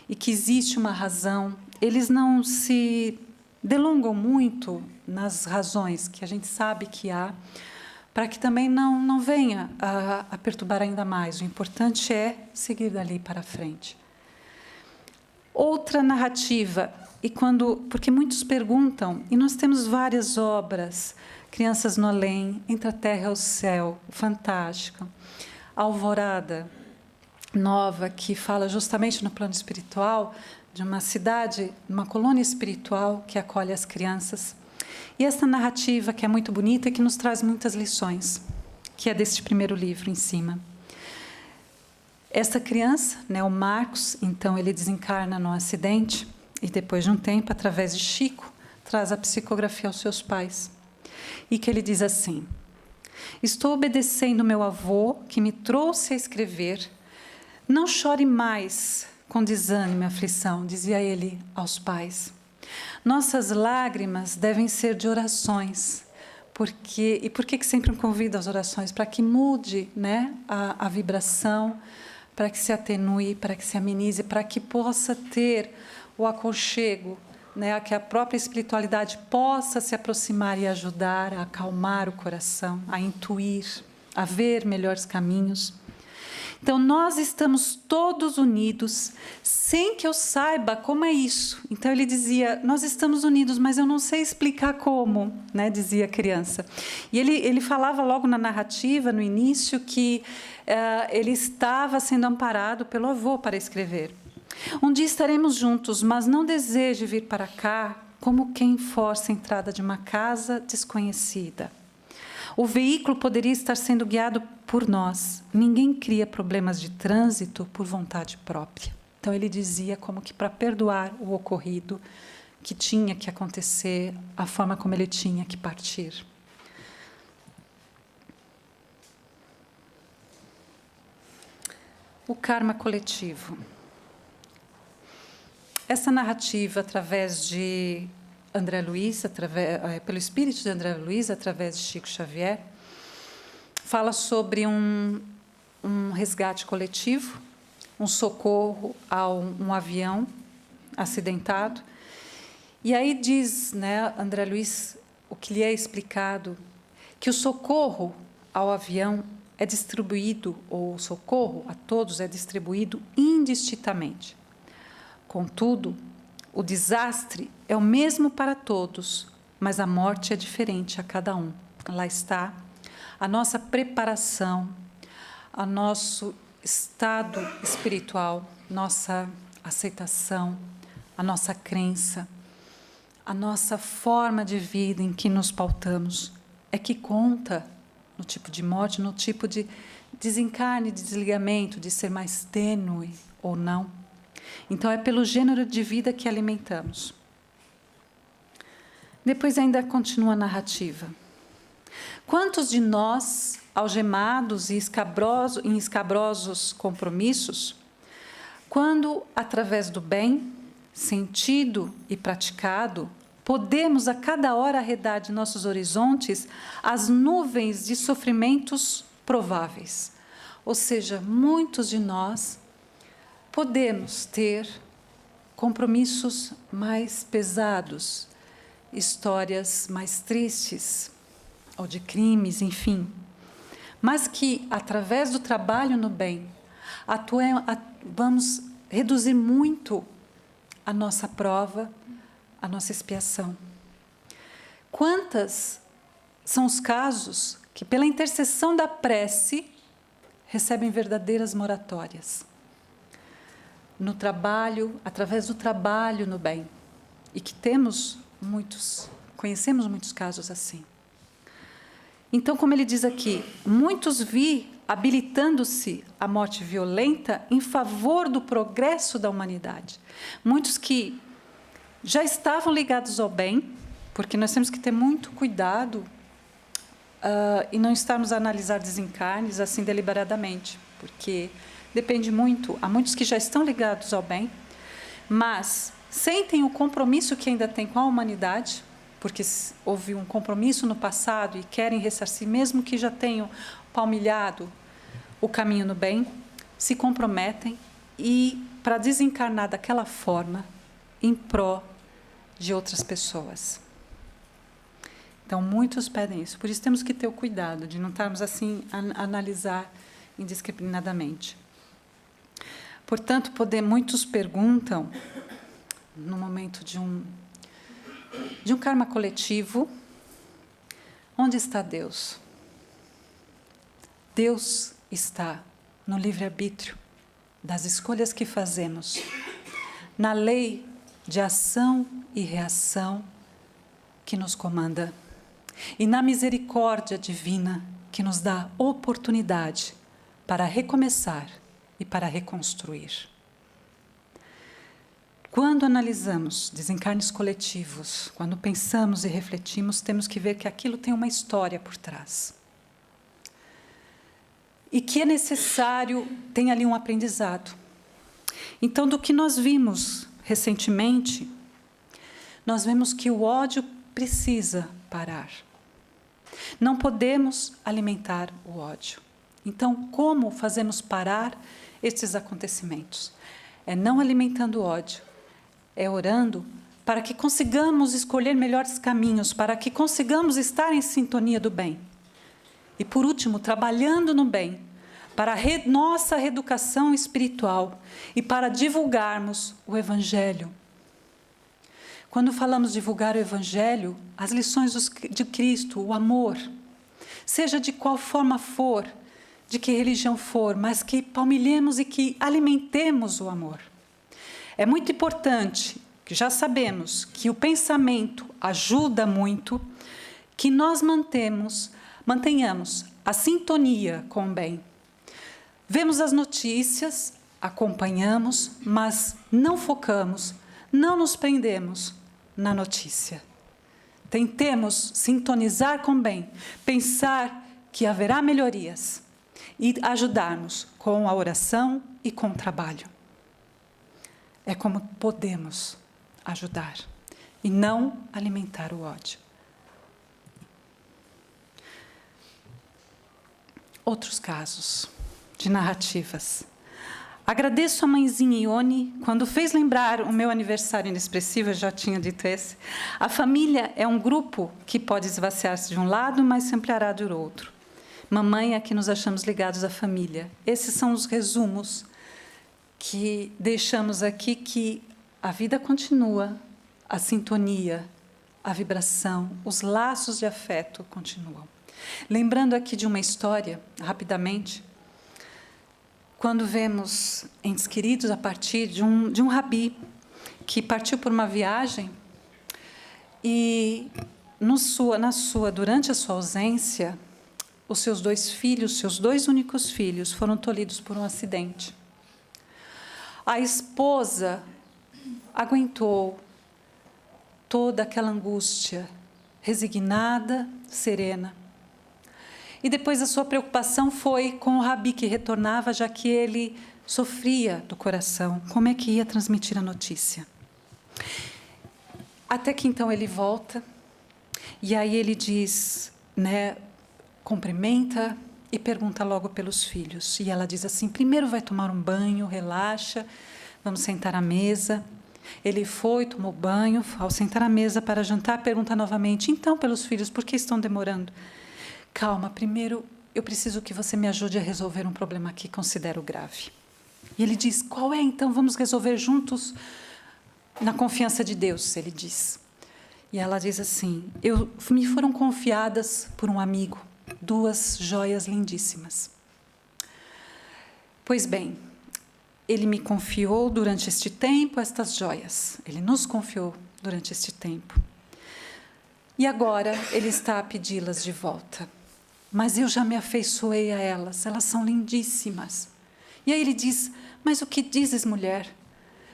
e que existe uma razão, eles não se delongam muito nas razões que a gente sabe que há, para que também não venha a perturbar ainda mais. O importante é seguir dali para frente. Outra narrativa, porque muitos perguntam, e nós temos várias obras, Crianças no Além, Entre a Terra e o Céu, fantástico. alvorada nova que fala justamente no plano espiritual de uma cidade, uma colônia espiritual que acolhe as crianças. E essa narrativa que é muito bonita e que nos traz muitas lições, que é deste primeiro livro em cima. Essa criança, né, o Marcos, então ele desencarna num acidente e depois de um tempo, através de Chico, traz a psicografia aos seus pais. E que ele diz assim: estou obedecendo meu avô que me trouxe a escrever. Não chore mais com desânimo e aflição, dizia ele aos pais. Nossas lágrimas devem ser de orações. Por que sempre convido às orações? Para que mude, né, a vibração, para que se atenue, para que se amenize, para que possa ter o aconchego, né, que a própria espiritualidade possa se aproximar e ajudar a acalmar o coração, a intuir, a ver melhores caminhos. Então, nós estamos todos unidos, sem que eu saiba como é isso. Então, ele dizia, nós estamos unidos, mas eu não sei explicar como, né, dizia a criança. E ele falava logo na narrativa, no início, que ele estava sendo amparado pelo avô para escrever. Um dia estaremos juntos, mas não deseje vir para cá como quem força a entrada de uma casa desconhecida. O veículo poderia estar sendo guiado por nós. Ninguém cria problemas de trânsito por vontade própria. Então, ele dizia como que para perdoar o ocorrido, que tinha que acontecer, a forma como ele tinha que partir. O karma coletivo. Essa narrativa, através de André Luiz, pelo espírito de André Luiz, através de Chico Xavier, fala sobre um resgate coletivo, um socorro a um avião acidentado. E aí diz, né, André Luiz, o que lhe é explicado, que o socorro ao avião é distribuído, ou o socorro a todos é distribuído indistintamente. Contudo, o desastre é o mesmo para todos, mas a morte é diferente a cada um. Lá está a nossa preparação, o nosso estado espiritual, nossa aceitação, a nossa crença, a nossa forma de vida em que nos pautamos, é que conta no tipo de morte, no tipo de desencarne, de desligamento, de ser mais tênue ou não. Então, é pelo gênero de vida que alimentamos. Depois ainda continua a narrativa. Quantos de nós, algemados e em escabrosos compromissos, quando, através do bem, sentido e praticado, podemos a cada hora arredar de nossos horizontes as nuvens de sofrimentos prováveis. Ou seja, muitos de nós podemos ter compromissos mais pesados, histórias mais tristes, ou de crimes, enfim. Mas que, através do trabalho no bem, vamos reduzir muito a nossa prova, a nossa expiação. Quantas são os casos que, pela intercessão da prece, recebem verdadeiras moratórias? No trabalho, através do trabalho no bem. E que conhecemos muitos casos assim. Então, como ele diz aqui, muitos vi habilitando-se a morte violenta em favor do progresso da humanidade. Muitos que já estavam ligados ao bem, porque nós temos que ter muito cuidado e não estarmos a analisar desencarnes assim deliberadamente, porque depende muito. Há muitos que já estão ligados ao bem, mas sentem o compromisso que ainda têm com a humanidade, porque houve um compromisso no passado e querem ressarcir, mesmo que já tenham palmilhado o caminho no bem, se comprometem e para desencarnar daquela forma em pró de outras pessoas. Então, muitos pedem isso. Por isso, temos que ter o cuidado de não estarmos assim a analisar indiscriminadamente. Portanto, muitos perguntam, no momento de um karma coletivo, onde está Deus? Deus está no livre-arbítrio das escolhas que fazemos, na lei de ação e reação que nos comanda e na misericórdia divina que nos dá oportunidade para recomeçar e para reconstruir. Quando analisamos desencarnes coletivos, quando pensamos e refletimos, temos que ver que aquilo tem uma história por trás. E que é necessário, tem ali um aprendizado. Então, do que nós vimos recentemente, nós vemos que o ódio precisa parar. Não podemos alimentar o ódio. Então, como fazemos parar estes acontecimentos? É não alimentando o ódio, é orando para que consigamos escolher melhores caminhos, para que consigamos estar em sintonia do bem. E, por último, trabalhando no bem, para a nossa reeducação espiritual e para divulgarmos o Evangelho. Quando falamos divulgar o Evangelho, as lições de Cristo, o amor, seja de qual forma for, de que religião for, mas que palmilhemos e que alimentemos o amor. É muito importante, que já sabemos que o pensamento ajuda muito, que nós mantenhamos a sintonia com o bem. Vemos as notícias, acompanhamos, mas não focamos, não nos prendemos na notícia. Tentemos sintonizar com o bem, pensar que haverá melhorias e ajudarmos com a oração e com o trabalho. É como podemos ajudar e não alimentar o ódio. Outros casos de narrativas. Agradeço a mãezinha Ione, quando fez lembrar o meu aniversário inexpressivo, eu já tinha dito esse. A família é um grupo que pode esvaziar-se de um lado, mas se ampliará do outro. Mamãe é que nos achamos ligados à família. Esses são os resumos que deixamos aqui, que a vida continua, a sintonia, a vibração, os laços de afeto continuam. Lembrando aqui de uma história, rapidamente, quando vemos entes queridos a partir de um rabi que partiu por uma viagem e durante a sua ausência, os seus dois únicos filhos, foram tolhidos por um acidente. A esposa aguentou toda aquela angústia, resignada, serena. E depois a sua preocupação foi com o rabi que retornava, já que ele sofria do coração. Como é que ia transmitir a notícia? Até que então ele volta, e aí ele diz, cumprimenta e pergunta logo pelos filhos. E ela diz assim: primeiro vai tomar um banho, relaxa, vamos sentar à mesa. Ele foi, tomou banho, ao sentar à mesa para jantar, pergunta novamente: então, pelos filhos, por que estão demorando? Calma, primeiro eu preciso que você me ajude a resolver um problema que considero grave. E ele diz: qual é então? Vamos resolver juntos na confiança de Deus, ele diz. E ela diz assim: me foram confiadas por um amigo 2 joias lindíssimas. Pois bem, ele me confiou durante este tempo estas joias. Ele nos confiou durante este tempo. E agora ele está a pedi-las de volta. Mas eu já me afeiçoei a elas, elas são lindíssimas. E aí ele diz: mas o que dizes, mulher?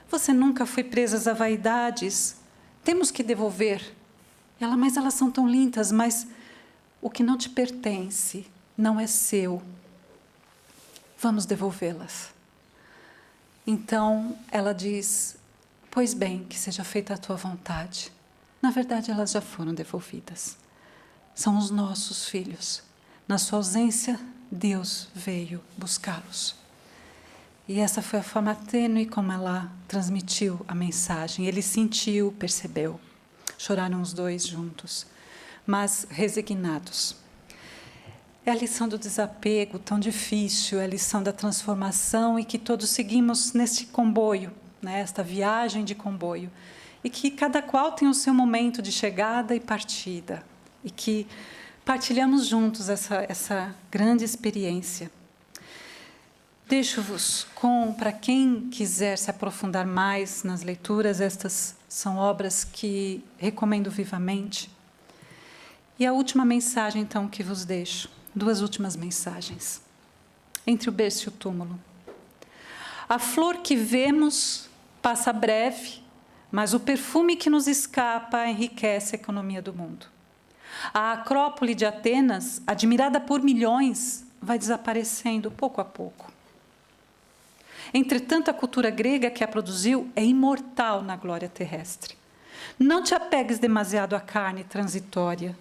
Você nunca foi presa a vaidades. Temos que devolver. Ela: mas elas são tão lindas, mas o que não te pertence não é seu. Vamos devolvê-las. Então ela diz: pois bem, que seja feita a tua vontade. Na verdade, elas já foram devolvidas. São os nossos filhos. Na sua ausência, Deus veio buscá-los. E essa foi a forma tênue como ela transmitiu a mensagem. Ele sentiu, percebeu. Choraram os dois juntos, mas resignados. É a lição do desapego, tão difícil, é a lição da transformação, e que todos seguimos neste comboio, esta viagem de comboio, e que cada qual tem o seu momento de chegada e partida, e que partilhamos juntos essa grande experiência. Deixo-vos com, para quem quiser se aprofundar mais nas leituras, estas são obras que recomendo vivamente. E a última mensagem, então, que vos deixo, 2 últimas mensagens. Entre o berço e o túmulo. A flor que vemos passa breve, mas o perfume que nos escapa enriquece a economia do mundo. A Acrópole de Atenas, admirada por milhões, vai desaparecendo pouco a pouco. Entretanto, a cultura grega que a produziu é imortal na glória terrestre. Não te apegues demasiado à carne transitória.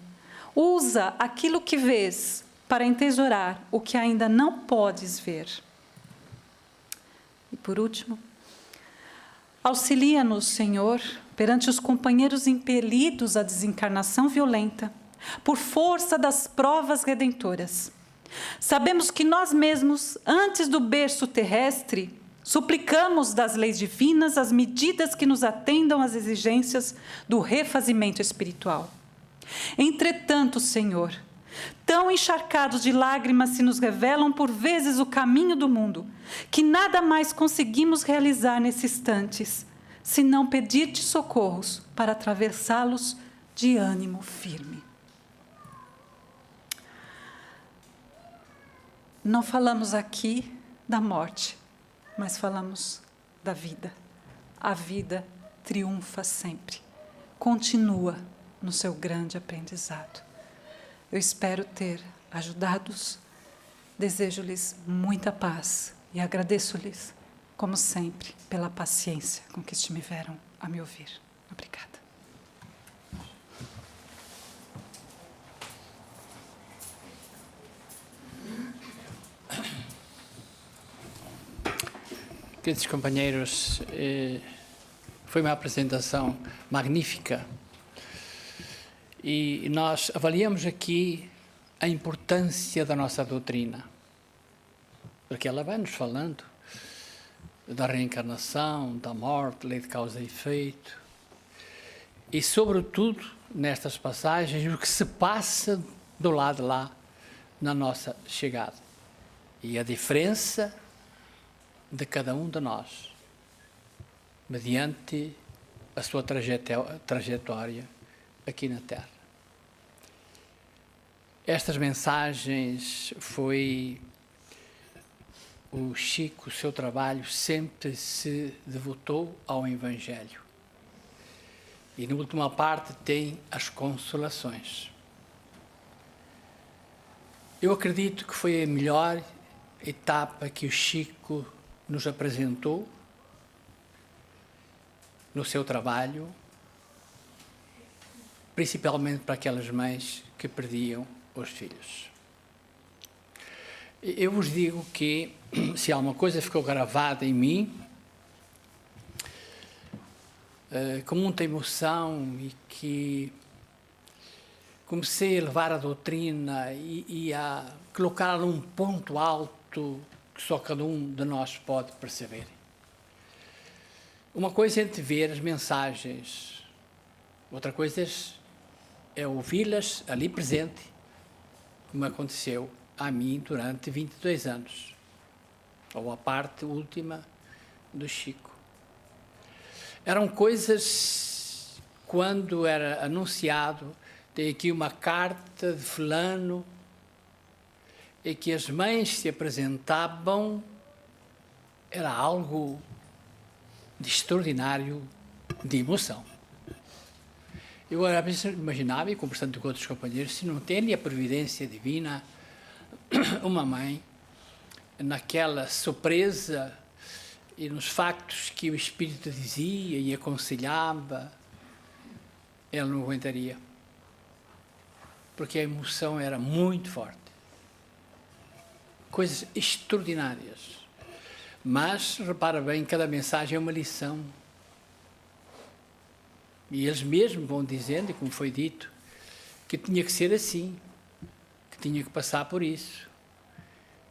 Usa aquilo que vês para entesourar o que ainda não podes ver. E por último, auxilia-nos, Senhor, perante os companheiros impelidos à desencarnação violenta, por força das provas redentoras. Sabemos que nós mesmos, antes do berço terrestre, suplicamos das leis divinas as medidas que nos atendam às exigências do refazimento espiritual. Entretanto, Senhor, tão encharcados de lágrimas se nos revelam por vezes o caminho do mundo, que nada mais conseguimos realizar nesses instantes, senão pedir-te socorros para atravessá-los de ânimo firme. Não falamos aqui da morte, mas falamos da vida. A vida triunfa sempre. Continua no seu grande aprendizado. Eu espero ter ajudado-os. Desejo-lhes muita paz e agradeço-lhes, como sempre, pela paciência com que estiveram a me ouvir. Obrigada. Queridos companheiros, foi uma apresentação magnífica e nós avaliamos aqui a importância da nossa doutrina, porque ela vai nos falando da reencarnação, da morte, lei de causa e efeito e, sobretudo, nestas passagens, o que se passa do lado de lá na nossa chegada e a diferença de cada um de nós, mediante a sua trajetória aqui na Terra. Estas mensagens foi o Chico, o seu trabalho sempre se devotou ao Evangelho. E na última parte tem as consolações. Eu acredito que foi a melhor etapa que o Chico nos apresentou no seu trabalho, principalmente para aquelas mães que perdiam os filhos. Eu vos digo que, se alguma coisa ficou gravada em mim, com muita emoção, e que comecei a levar a doutrina e a colocá-la num ponto alto que só cada um de nós pode perceber. Uma coisa é de ver as mensagens, outra coisa é ouvi-las ali presente, como aconteceu a mim durante 22 anos, ou a parte última do Chico. Eram coisas, quando era anunciado, tem aqui uma carta de fulano, e que as mães se apresentavam, era algo de extraordinário, de emoção. Eu às vezes imaginava, e conversando com outros companheiros, se não tem a providência divina, uma mãe, naquela surpresa e nos factos que o Espírito dizia e aconselhava, ela não aguentaria, porque a emoção era muito forte. Coisas extraordinárias. Mas, repara bem, cada mensagem é uma lição. E eles mesmos vão dizendo, e como foi dito, que tinha que ser assim, que tinha que passar por isso,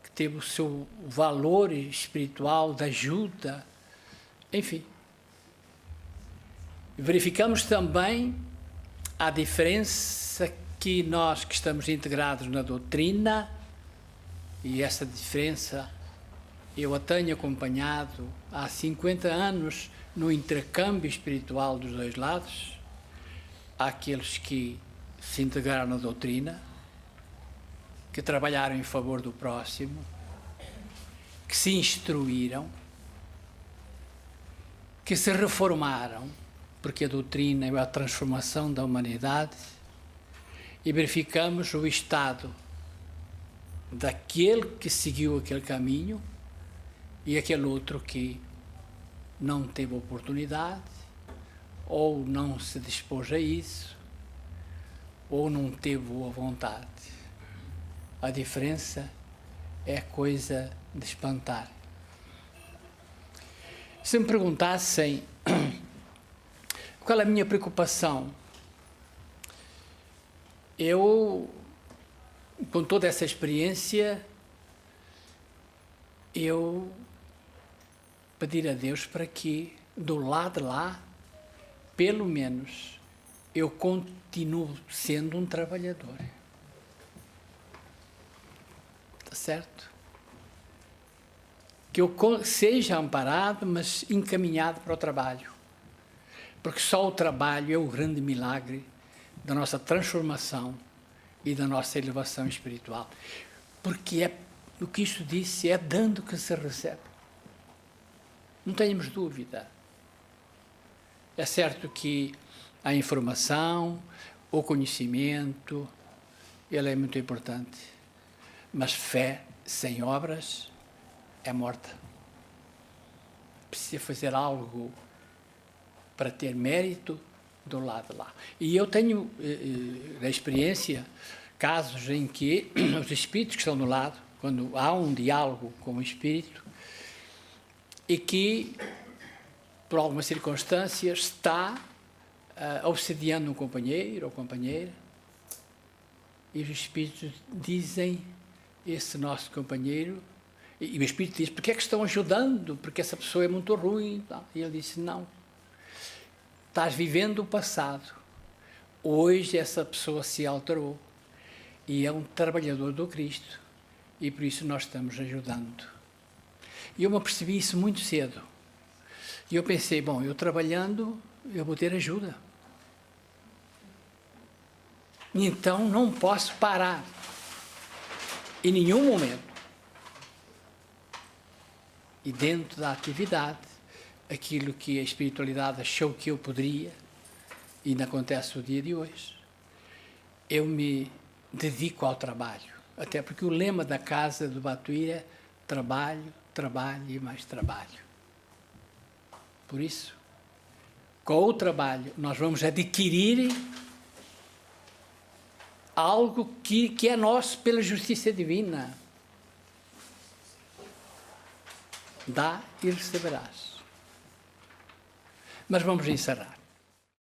que teve o seu valor espiritual de ajuda, enfim. Verificamos também a diferença que nós que estamos integrados na doutrina, e essa diferença eu a tenho acompanhado há 50 anos no intercâmbio espiritual dos dois lados. Há aqueles que se integraram na doutrina, que trabalharam em favor do próximo, que se instruíram, que se reformaram, porque a doutrina é a transformação da humanidade, e verificamos o estado daquele que seguiu aquele caminho e aquele outro que não teve oportunidade, ou não se dispôs a isso, ou não teve boa vontade. A diferença é coisa de espantar. Se me perguntassem qual é a minha preocupação, eu, com toda essa experiência, eu pedir a Deus para que, do lado de lá, pelo menos, eu continuo sendo um trabalhador. Está certo? Que eu seja amparado, mas encaminhado para o trabalho. Porque só o trabalho é o grande milagre da nossa transformação e da nossa elevação espiritual. Porque é o que isto disse, é dando que se recebe. Não tenhamos dúvida. É certo que a informação, o conhecimento, ele é muito importante. Mas fé sem obras é morta. Precisa fazer algo para ter mérito do lado de lá. E eu tenho, na experiência, casos em que os espíritos que estão do lado, quando há um diálogo com o espírito, e que, por alguma circunstância, está obsediando um companheiro ou companheira, e os espíritos dizem, esse nosso companheiro, e o espírito diz, porque é que estão ajudando? Porque essa pessoa é muito ruim. E ele disse, não. Estás vivendo o passado. Hoje essa pessoa se alterou e é um trabalhador do Cristo. E por isso nós estamos ajudando. E eu me apercebi isso muito cedo. E eu pensei, bom, eu trabalhando, eu vou ter ajuda. Então não posso parar. Em nenhum momento. E dentro da atividade, aquilo que a espiritualidade achou que eu poderia, e ainda acontece o dia de hoje, eu me dedico ao trabalho. Até porque o lema da casa do Batuíra é trabalho, trabalho e mais trabalho. Por isso, com o trabalho, nós vamos adquirir algo que é nosso pela justiça divina. Dá e receberás. Mas vamos encerrar.